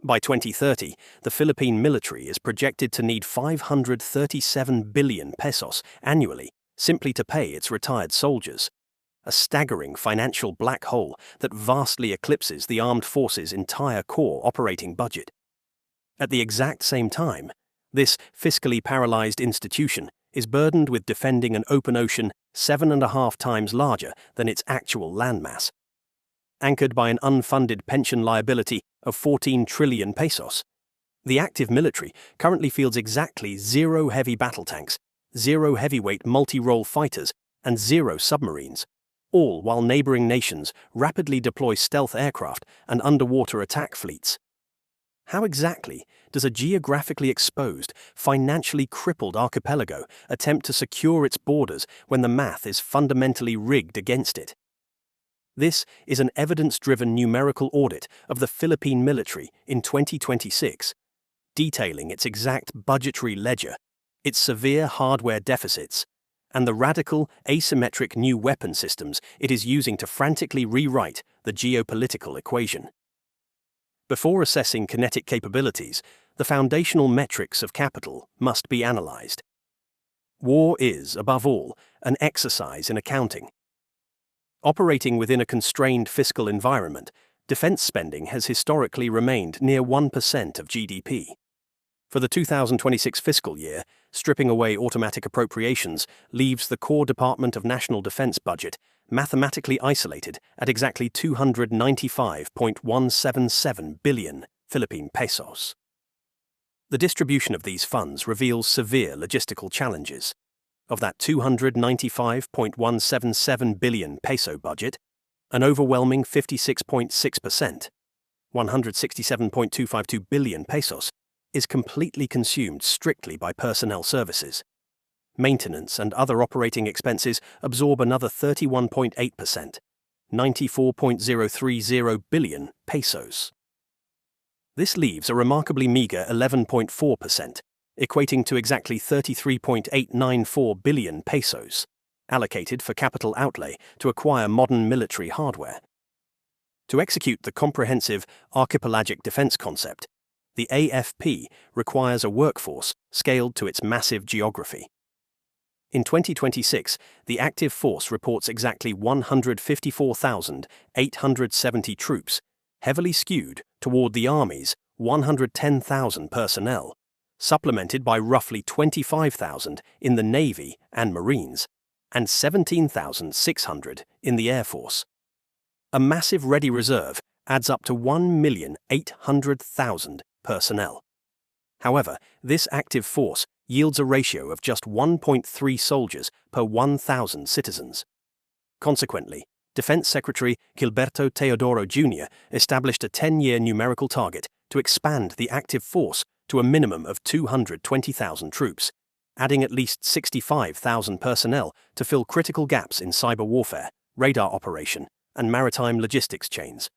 By 2030, the Philippine military is projected to need 537 billion pesos annually simply to pay its retired soldiers. A staggering financial black hole that vastly eclipses the armed forces' entire core operating budget. At the exact same time, this fiscally paralyzed institution is burdened with defending an open ocean 7.5 times larger than its actual landmass. Anchored by an unfunded pension liability of 14 trillion pesos, the active military currently fields exactly 0 heavy battle tanks, 0 heavyweight multi-role fighters, and 0 submarines, all while neighboring nations rapidly deploy stealth aircraft and underwater attack fleets. How exactly does a geographically exposed, financially crippled archipelago attempt to secure its borders when the math is fundamentally rigged against it? This is an evidence-driven numerical audit of the Philippine military in 2026, detailing its exact budgetary ledger, its severe hardware deficits, and the radical, asymmetric new weapon systems it is using to frantically rewrite the geopolitical equation. Before assessing kinetic capabilities, the foundational metrics of capital must be analyzed. War is, above all, an exercise in accounting. Operating within a constrained fiscal environment, defense spending has historically remained near 1% of GDP. For the 2026 fiscal year, stripping away automatic appropriations leaves the core Department of National Defense budget mathematically isolated at exactly 295.177 billion Philippine pesos. The distribution of these funds reveals severe logistical challenges. Of that 295.177 billion peso budget, an overwhelming 56.6%, 167.252 billion pesos, is completely consumed strictly by personnel services. Maintenance and other operating expenses absorb another 31.8%, 94.030 billion pesos. This leaves a remarkably meager 11.4%, equating to exactly 33.894 billion pesos, allocated for capital outlay to acquire modern military hardware. To execute the comprehensive archipelagic defense concept, the AFP requires a workforce scaled to its massive geography. In 2026, the active force reports exactly 154,870 troops, heavily skewed toward the Army's 110,000 personnel, supplemented by roughly 25,000 in the Navy and Marines, and 17,600 in the Air Force. A massive ready reserve adds up to 1,800,000 personnel. However, this active force yields a ratio of just 1.3 soldiers per 1,000 citizens. Consequently, Defense Secretary Gilberto Teodoro Jr. established a 10-year numerical target to expand the active force to a minimum of 220,000 troops, adding at least 65,000 personnel to fill critical gaps in cyber warfare, radar operation, and maritime logistics chains.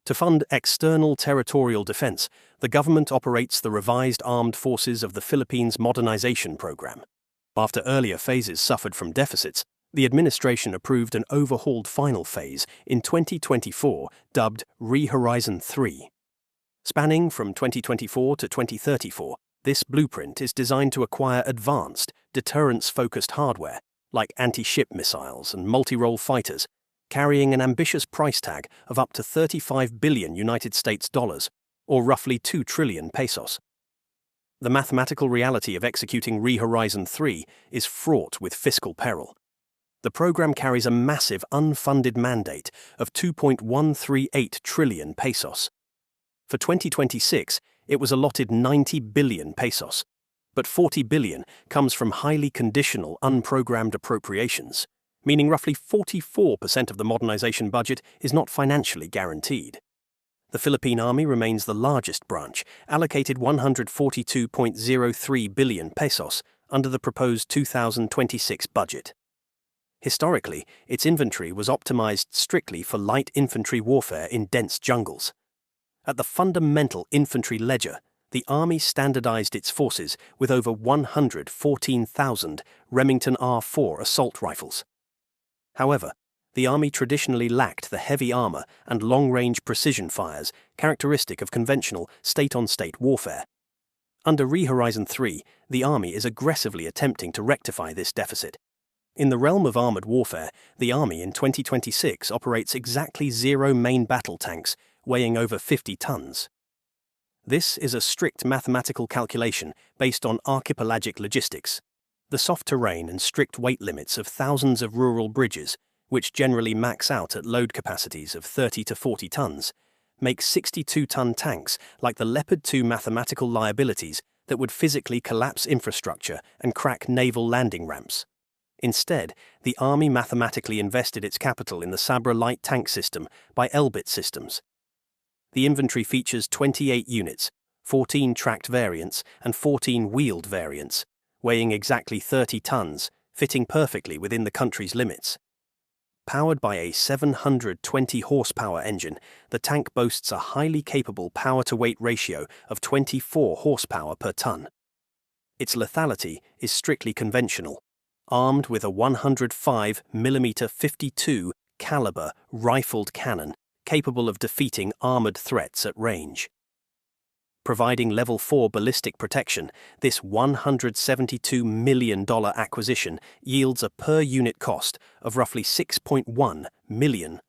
To fund external territorial defense, the government operates the revised Armed Forces of the Philippines Modernization Program. After earlier phases suffered from deficits, the administration approved an overhauled final phase in 2024 dubbed Rehorizon 3. Spanning from 2024 to 2034, this blueprint is designed to acquire advanced, deterrence-focused hardware, like anti-ship missiles and multi-role fighters, carrying an ambitious price tag of up to 35 billion United States dollars, or roughly 2 trillion pesos. The mathematical reality of executing Rehorizon 3 is fraught with fiscal peril. The program carries a massive unfunded mandate of 2.138 trillion pesos. For 2026, it was allotted 90 billion pesos, but 40 billion comes from highly conditional unprogrammed appropriations, meaning roughly 44% of the modernization budget is not financially guaranteed. The Philippine Army remains the largest branch, allocated 142.03 billion pesos under the proposed 2026 budget. Historically, its inventory was optimized strictly for light infantry warfare in dense jungles. At the fundamental infantry ledger, the Army standardized its forces with over 114,000 Remington R4 assault rifles. However, the Army traditionally lacked the heavy armor and long-range precision fires characteristic of conventional state-on-state warfare. Under Rehorizon 3, the Army is aggressively attempting to rectify this deficit. In the realm of armored warfare, the Army in 2026 operates exactly 0 main battle tanks, weighing over 50 tons. This is a strict mathematical calculation based on archipelagic logistics. The soft terrain and strict weight limits of thousands of rural bridges, which generally max out at load capacities of 30 to 40 tons, make 62-ton tanks like the Leopard 2 mathematical liabilities that would physically collapse infrastructure and crack naval landing ramps. Instead, the Army mathematically invested its capital in the Sabra light tank system by Elbit Systems. The inventory features 28 units, 14 tracked variants and 14 wheeled variants, weighing exactly 30 tons, fitting perfectly within the country's limits. Powered by a 720 horsepower engine, the tank boasts a highly capable power-to-weight ratio of 24 horsepower per ton. Its lethality is strictly conventional, armed with a 105mm 52 caliber rifled cannon capable of defeating armored threats at range. Providing level 4 ballistic protection, this $172 million acquisition yields a per-unit cost of roughly $6.1 million.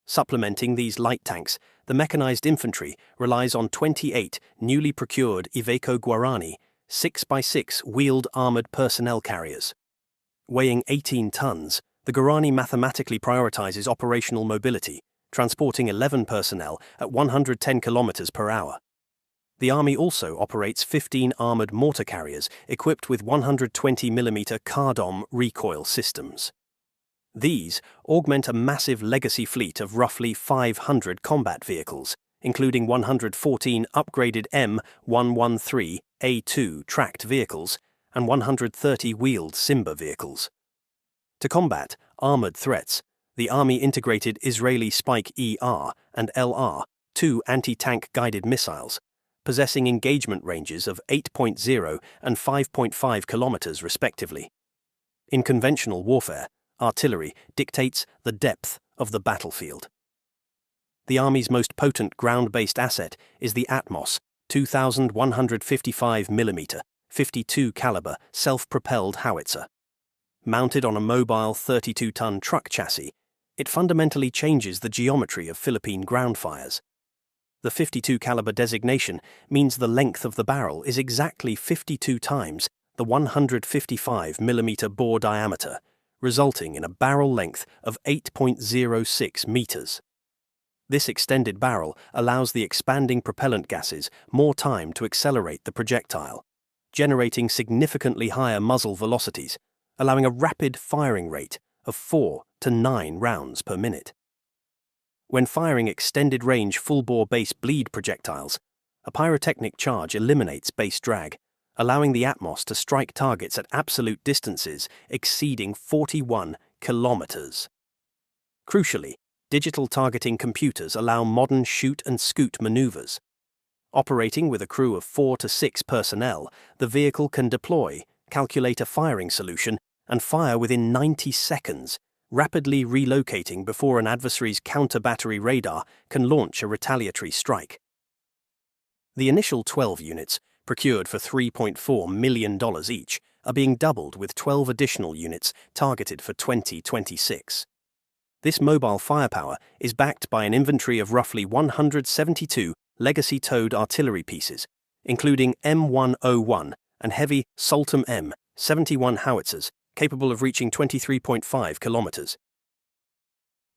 Supplementing these light tanks, the mechanized infantry relies on 28 newly procured Iveco Guarani 6x6 wheeled armored personnel carriers. Weighing 18 tons, the Guarani mathematically prioritizes operational mobility, transporting 11 personnel at 110 kilometers per hour. The Army also operates 15 armored mortar carriers equipped with 120mm cardom recoil systems. These augment a massive legacy fleet of roughly 500 combat vehicles, including 114 upgraded M113A2 tracked vehicles and 130 wheeled Simba vehicles. To combat armored threats, the Army integrated Israeli Spike ER and LR, 2 anti-tank guided missiles, possessing engagement ranges of 8.0 and 5.5 kilometers respectively. In conventional warfare, artillery dictates the depth of the battlefield. The Army's most potent ground-based asset is the Atmos 2,155mm 52 caliber self-propelled howitzer. Mounted on a mobile 32-ton truck chassis, it fundamentally changes the geometry of Philippine ground fires. The 52 caliber designation means the length of the barrel is exactly 52 times the 155mm bore diameter, resulting in a barrel length of 8.06 meters. This extended barrel allows the expanding propellant gases more time to accelerate the projectile, generating significantly higher muzzle velocities, allowing a rapid firing rate of 4 to 9 rounds per minute. When firing extended-range full-bore base bleed projectiles, a pyrotechnic charge eliminates base drag, allowing the Atmos to strike targets at absolute distances exceeding 41 kilometers. Crucially, digital targeting computers allow modern shoot-and-scoot maneuvers. Operating with a crew of 4 to 6 personnel, the vehicle can deploy, calculate a firing solution, and fire within 90 seconds, rapidly relocating before an adversary's counter-battery radar can launch a retaliatory strike. The initial 12 units, procured for $3.4 million each, are being doubled with 12 additional units targeted for 2026. This mobile firepower is backed by an inventory of roughly 172 legacy towed artillery pieces, including M101 and heavy Saltum M71 howitzers capable of reaching 23.5 kilometers.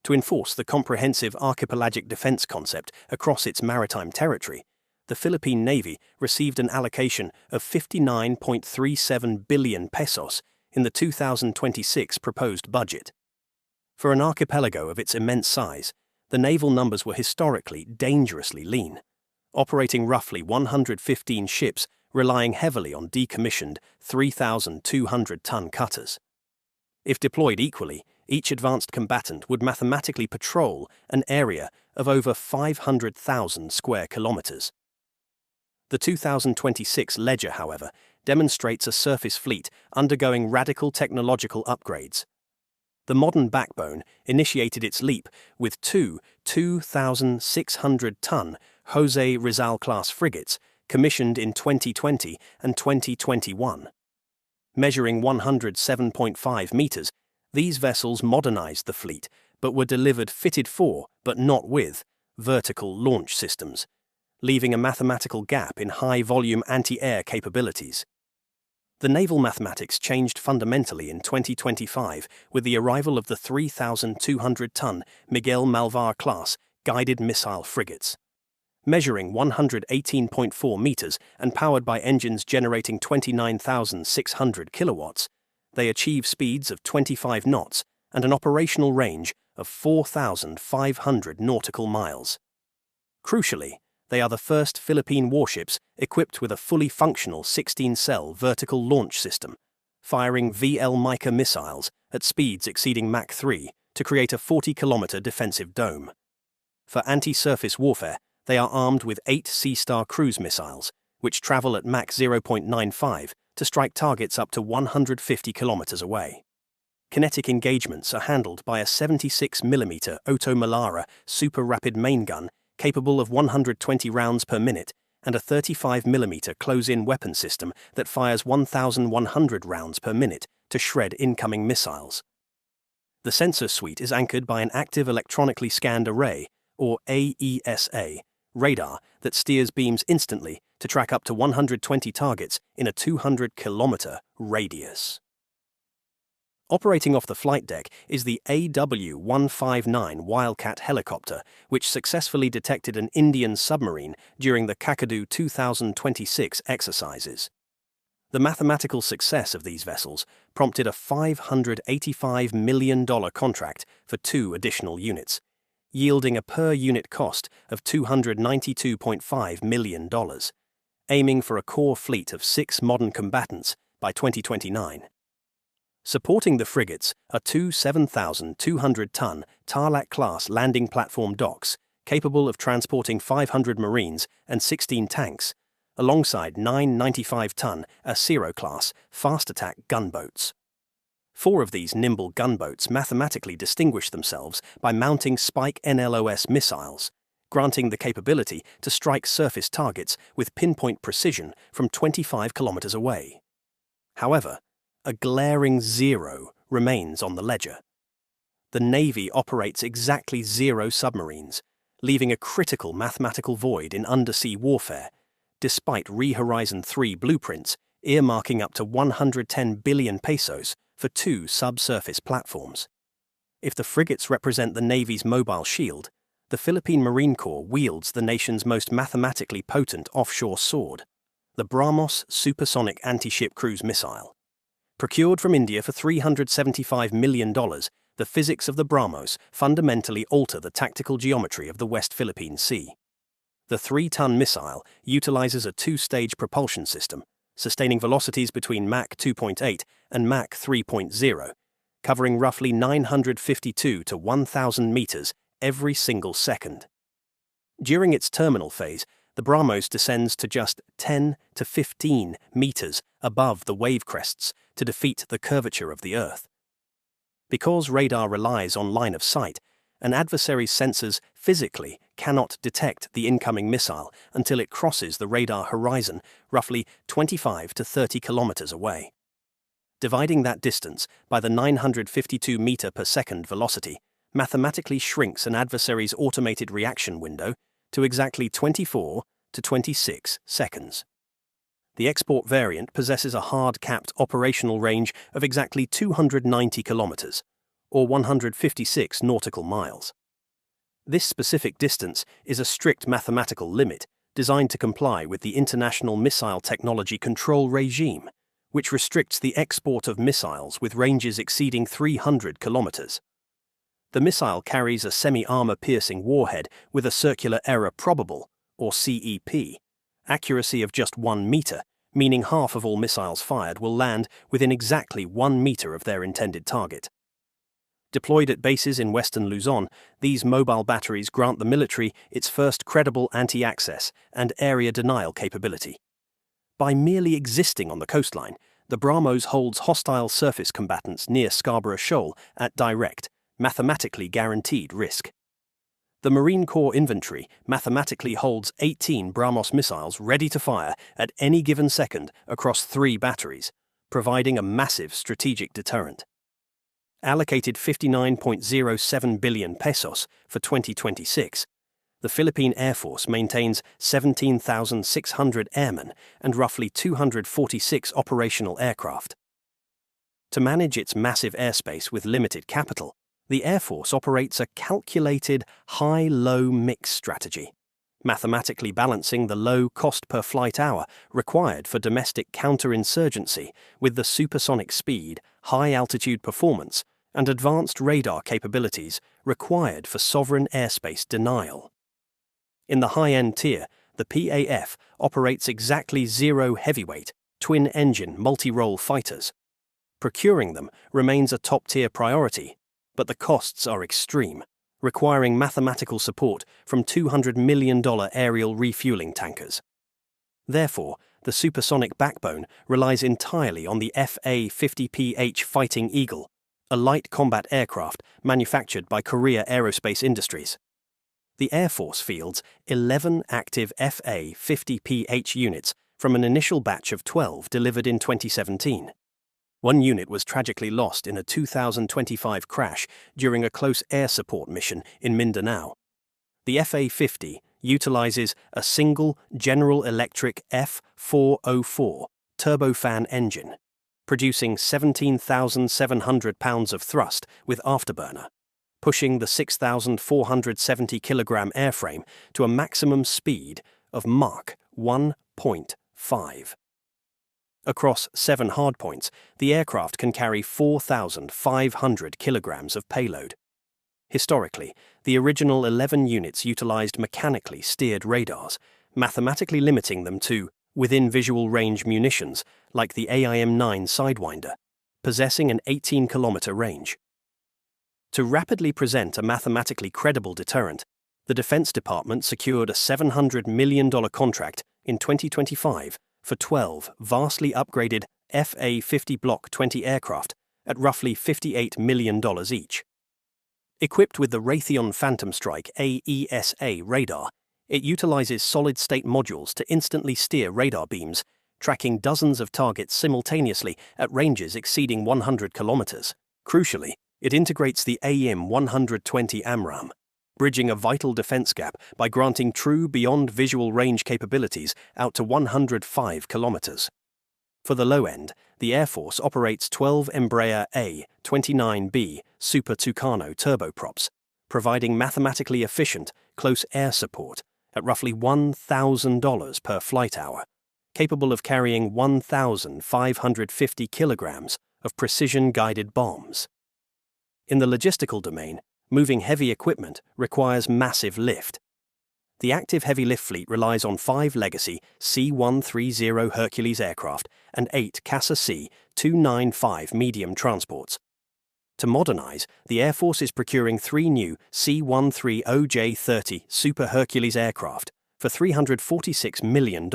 To enforce the comprehensive archipelagic defense concept across its maritime territory, the Philippine Navy received an allocation of 59.37 billion pesos in the 2026 proposed budget. For an archipelago of its immense size, the naval numbers were historically dangerously lean, operating roughly 115 ships relying heavily on decommissioned 3,200-ton cutters. If deployed equally, each advanced combatant would mathematically patrol an area of over 500,000 square kilometers. The 2026 ledger, however, demonstrates a surface fleet undergoing radical technological upgrades. The modern backbone initiated its leap with two 2,600-ton Jose Rizal-class frigates commissioned in 2020 and 2021. Measuring 107.5 meters, these vessels modernized the fleet, but were delivered fitted for, but not with, vertical launch systems, leaving a mathematical gap in high-volume anti-air capabilities. The naval mathematics changed fundamentally in 2025 with the arrival of the 3,200-ton Miguel Malvar-class guided missile frigates. Measuring 118.4 meters and powered by engines generating 29,600 kilowatts, they achieve speeds of 25 knots and an operational range of 4,500 nautical miles. Crucially, they are the first Philippine warships equipped with a fully functional 16-cell vertical launch system, firing VL Mica missiles at speeds exceeding Mach 3 to create a 40-kilometer defensive dome. For anti-surface warfare, they are armed with 8 Sea Star cruise missiles, which travel at Mach 0.95 to strike targets up to 150 kilometers away. Kinetic engagements are handled by a 76mm Otto Melara super rapid main gun capable of 120 rounds per minute and a 35mm close-in weapon system that fires 1,100 rounds per minute to shred incoming missiles. The sensor suite is anchored by an active electronically scanned array, or AESA, radar that steers beams instantly to track up to 120 targets in a 200-kilometer radius. Operating off the flight deck is the AW-159 Wildcat helicopter, which successfully detected an Indian submarine during the Kakadu 2026 exercises. The mathematical success of these vessels prompted a $585 million contract for 2 additional units, yielding a per-unit cost of $292.5 million, aiming for a core fleet of 6 modern combatants by 2029. Supporting the frigates are 2 7,200-ton Tarlac-class landing platform docks capable of transporting 500 Marines and 16 tanks, alongside 9 95-ton Acero-class fast-attack gunboats. 4 of these nimble gunboats mathematically distinguish themselves by mounting Spike NLOS missiles, granting the capability to strike surface targets with pinpoint precision from 25 kilometers away. However, a glaring 0 remains on the ledger. The Navy operates exactly 0 submarines, leaving a critical mathematical void in undersea warfare, despite Rehorizon 3 blueprints earmarking up to 110 billion pesos for 2 subsurface platforms. If the frigates represent the Navy's mobile shield, the Philippine Marine Corps wields the nation's most mathematically potent offshore sword, the Brahmos supersonic anti-ship cruise missile. Procured from India for $375 million, the physics of the Brahmos fundamentally alter the tactical geometry of the West Philippine Sea. The 3-ton missile utilizes a 2-stage propulsion system, sustaining velocities between Mach 2.8 and Mach 3.0, covering roughly 952 to 1,000 meters every single second. During its terminal phase, the Brahmos descends to just 10 to 15 meters above the wave crests to defeat the curvature of the Earth. Because radar relies on line of sight, an adversary's sensors physically cannot detect the incoming missile until it crosses the radar horizon roughly 25 to 30 kilometers away. Dividing that distance by the 952 meter per second velocity mathematically shrinks an adversary's automated reaction window to exactly 24 to 26 seconds. The export variant possesses a hard-capped operational range of exactly 290 kilometers, or 156 nautical miles. This specific distance is a strict mathematical limit designed to comply with the International Missile Technology Control Regime, which restricts the export of missiles with ranges exceeding 300 kilometers. The missile carries a semi-armor-piercing warhead with a circular error probable, or CEP, accuracy of just 1 meter, meaning half of all missiles fired will land within exactly 1 meter of their intended target. Deployed at bases in western Luzon, these mobile batteries grant the military its first credible anti-access and area denial capability. By merely existing on the coastline, the Brahmos holds hostile surface combatants near Scarborough Shoal at direct, mathematically guaranteed risk. The Marine Corps inventory mathematically holds 18 Brahmos missiles ready to fire at any given second across 3 batteries, providing a massive strategic deterrent. Allocated 59.07 billion pesos for 2026, the Philippine Air Force maintains 17,600 airmen and roughly 246 operational aircraft. To manage its massive airspace with limited capital, the Air Force operates a calculated high-low mix strategy, mathematically balancing the low cost per flight hour required for domestic counterinsurgency with the supersonic speed, high-altitude performance, and advanced radar capabilities required for sovereign airspace denial. In the high-end tier, the PAF operates exactly 0 heavyweight, twin-engine multi-role fighters. Procuring them remains a top-tier priority, but the costs are extreme, requiring mathematical support from $200 million aerial refueling tankers. Therefore, the supersonic backbone relies entirely on the FA-50PH Fighting Eagle, a light combat aircraft manufactured by Korea Aerospace Industries. The Air Force fields 11 active FA-50PH units from an initial batch of 12 delivered in 2017. One unit was tragically lost in a 2025 crash during a close air support mission in Mindanao. The FA-50 utilizes a single General Electric F404 turbofan engine, producing 17,700 pounds of thrust with afterburner, pushing the 6,470 kilogram airframe to a maximum speed of Mach 1.5. Across 7 hardpoints, the aircraft can carry 4,500 kilograms of payload. Historically, the original 11 units utilized mechanically steered radars, mathematically limiting them to within-visual range munitions like the AIM-9 Sidewinder, possessing an 18-kilometer range. To rapidly present a mathematically credible deterrent, the Defense Department secured a $700 million contract in 2025 for 12 vastly upgraded FA-50 Block 20 aircraft at roughly $58 million each. Equipped with the Raytheon Phantom Strike AESA radar, it utilizes solid-state modules to instantly steer radar beams, tracking dozens of targets simultaneously at ranges exceeding 100 kilometers. Crucially, it integrates the AIM-120 AMRAAM, bridging a vital defense gap by granting true beyond-visual range capabilities out to 105 kilometers. For the low end, the Air Force operates 12 Embraer A-29B Super Tucano turboprops, providing mathematically efficient, close air support at roughly $1,000 per flight hour, capable of carrying 1,550 kilograms of precision-guided bombs. In the logistical domain, moving heavy equipment requires massive lift. The active heavy lift fleet relies on 5 legacy C-130 Hercules aircraft and 8 CASA C-295 medium transports. To modernize, the Air Force is procuring 3 new C-130J-30 Super Hercules aircraft for $346 million,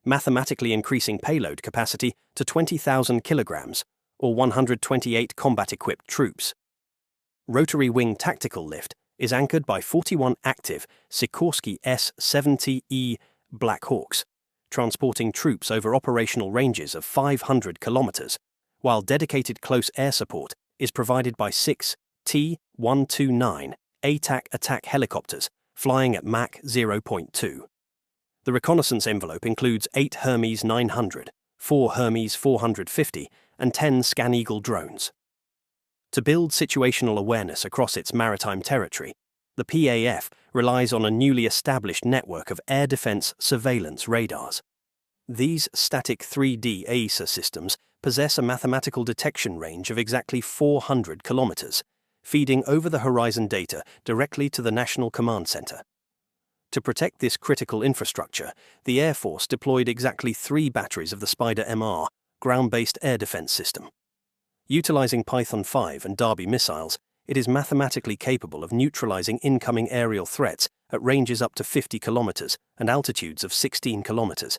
mathematically increasing payload capacity to 20,000 kilograms, or 128 combat-equipped troops. Rotary wing tactical lift is anchored by 41 active Sikorsky S-70E Black Hawks, transporting troops over operational ranges of 500 kilometers, while dedicated close air support is provided by 6 T-129 ATAC attack helicopters flying at Mach 0.2. The reconnaissance envelope includes 8 Hermes 900, 4 Hermes 450, and 10 ScanEagle drones. To build situational awareness across its maritime territory, the PAF relies on a newly established network of air defense surveillance radars. These static 3D AESA systems possess a mathematical detection range of exactly 400 kilometers, feeding over-the-horizon data directly to the National Command Center. To protect this critical infrastructure, the Air Force deployed exactly 3 batteries of the Spider MR ground-based air defense system. Utilizing Python 5 and Derby missiles, it is mathematically capable of neutralizing incoming aerial threats at ranges up to 50 kilometers and altitudes of 16 kilometers.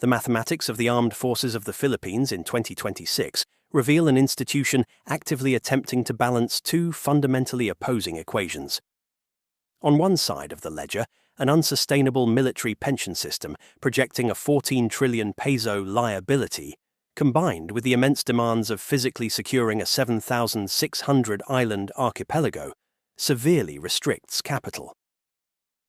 The mathematics of the armed forces of the Philippines in 2026 reveal an institution actively attempting to balance two fundamentally opposing equations. On one side of the ledger, an unsustainable military pension system projecting a 14 trillion peso liability, combined with the immense demands of physically securing a 7,600-island archipelago, severely restricts capital.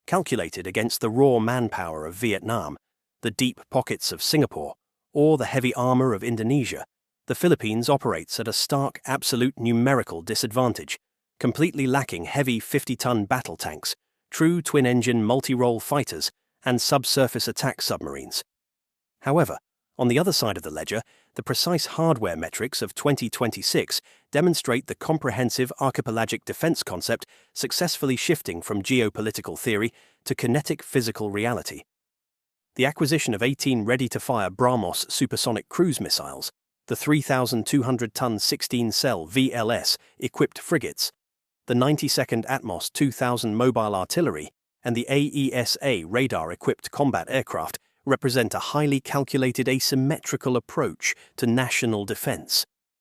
Calculated against the raw manpower of Vietnam, the deep pockets of Singapore, or the heavy armor of Indonesia, the Philippines operates at a stark absolute numerical disadvantage, completely lacking heavy 50-ton battle tanks, true twin-engine multi-role fighters, and subsurface attack submarines. However, on the other side of the ledger, the precise hardware metrics of 2026 demonstrate the comprehensive archipelagic defense concept successfully shifting from geopolitical theory to kinetic physical reality. The acquisition of 18 ready-to-fire Brahmos supersonic cruise missiles, the 3,200-ton 16-cell VLS-equipped frigates, the 90-second Atmos 2000 mobile artillery, and the AESA radar-equipped combat aircraft represent a highly calculated asymmetrical approach to national defense.